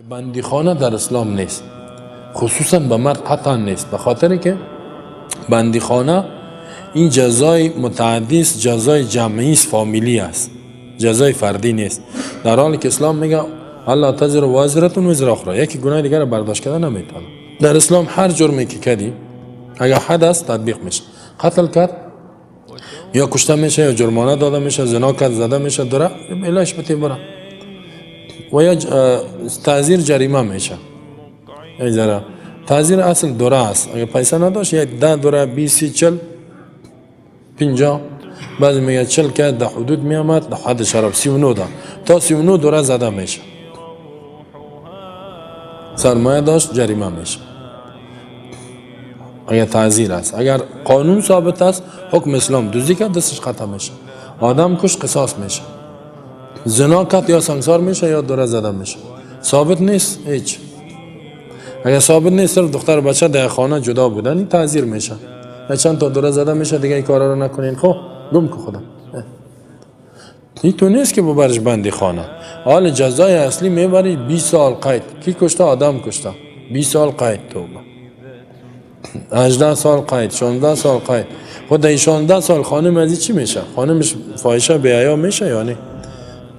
بندیخانه در اسلام نیست، خصوصا به مرد قطعا نیست، به خاطر که بندیخانه این جزای متعدی است، جزای جمعی است، فامیلی است، جزای فردی نیست. در حالی که اسلام میگه الله تزر وازرتون وزر اخرى، یکی گناه دیگر رو برداشت کردن نمیتونه. در اسلام هر جرمی که کردی اگر حد است تطبیق میشه، قتل کرد یا کشته میشه یا جرمانه داده میشه، زنا کرد زده میشه، داره علاج بده بره، و یا تعزیر جریمه میشه. ذره تعزیر اصل دوره است، اگر پیسه نداشت یک 10 دوره 20 40 50 بعضی میگه 40 که در حدود میامد در حد شراب 39 ده تا 39 دوره زده میشه، سرمایه داشت جریمه میشه اگر تعزیر است. اگر قانون ثابت است حکم اسلام، دزدی کرد دستش قطع میشه، آدم کش قصاص میشه، زنا کرد یا سنگسار میشه یا دوره زده میشه. ثابت نیست هیچ، اگر ثابت نیست صرف دختر و بچه در خانه جدا بودن این تعزیر میشه، چند تا دوره زده میشه دیگه این کارا رو نکنین، خب گم که خدا این تو نیست که ببرش بندی خانه. حال جزای اصلی میبری 20 سال قید، کی کشته؟ آدم کشته، 20 سال قید، توبه 18 سال قید، 16 سال قید. خود این 16 سال خانم ازی چی میشه؟ خانمش فاحشه بی حیا میشه یا نه؟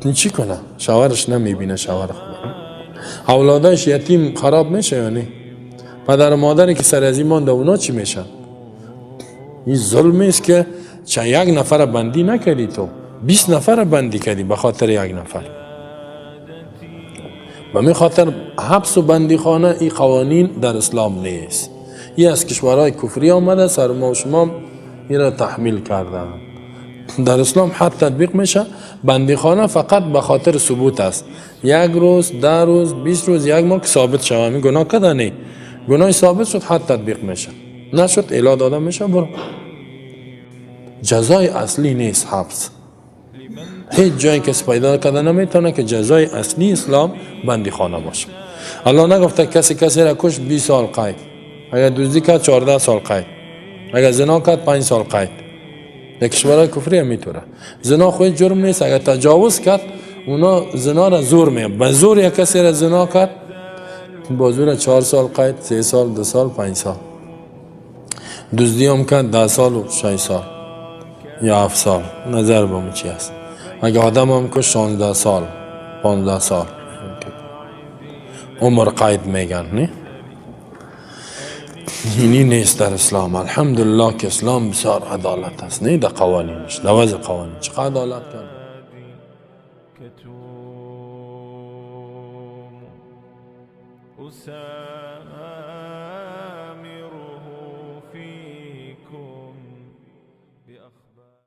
این چی کنه؟ شوهرش نمیبینه، شوهر خود اولادش یتیم خراب میشه یا نه؟ پدر و مادری که سر از این مانده اونا چی میشن؟ این ظلمی است که چه یک نفر بندی نکردی، تو 20 نفر بندی کردی به خاطر یک نفر. به می خاطر حبس و بندی خانه این قوانین در اسلام نیست، این از کشورهای کفری آمده، سر ما و شما این را تحمیل کردن. در اسلام حد تطبیق میشه، بندی خانه فقط به خاطر ثبوت است، 1 روز 10 روز 20 روز 1 ماه که ثابت شوه می گناه کردن، نه گناه ثابت شد حد تطبیق میشه، نشد اعلان داده میشه برو. جزای اصلی نیست حبس، هیچ جایی کسی پیدا کرده نمیتونه که جزای اصلی اسلام بندی خانه باشه. الله نگفته کسی را کش 20 سال قید، اگر دزدی کرد 14 سال قید، اگر زنا کرد 5 سال قید. در کشورهای کفری هم میتونه، زنا خود جرم نیست، اگر تجاوز کرد اونا زنا را زور میگن، به زور یک کسی را زنا کرد با زور 4 سال قید، 3 سال 2 سال 5 سال. دزدی هم کرد 10 سال و 6 سال یا 7 سال، نظر به چی است. اگه آدم هم که 16 سال 15 سال عمر قید میگن، نه اینی نیست در اسلام. الحمدلله که اسلام بسیار عدالت است، نه در قوانینش، در وضع قوانین چقدر عدالت کرد.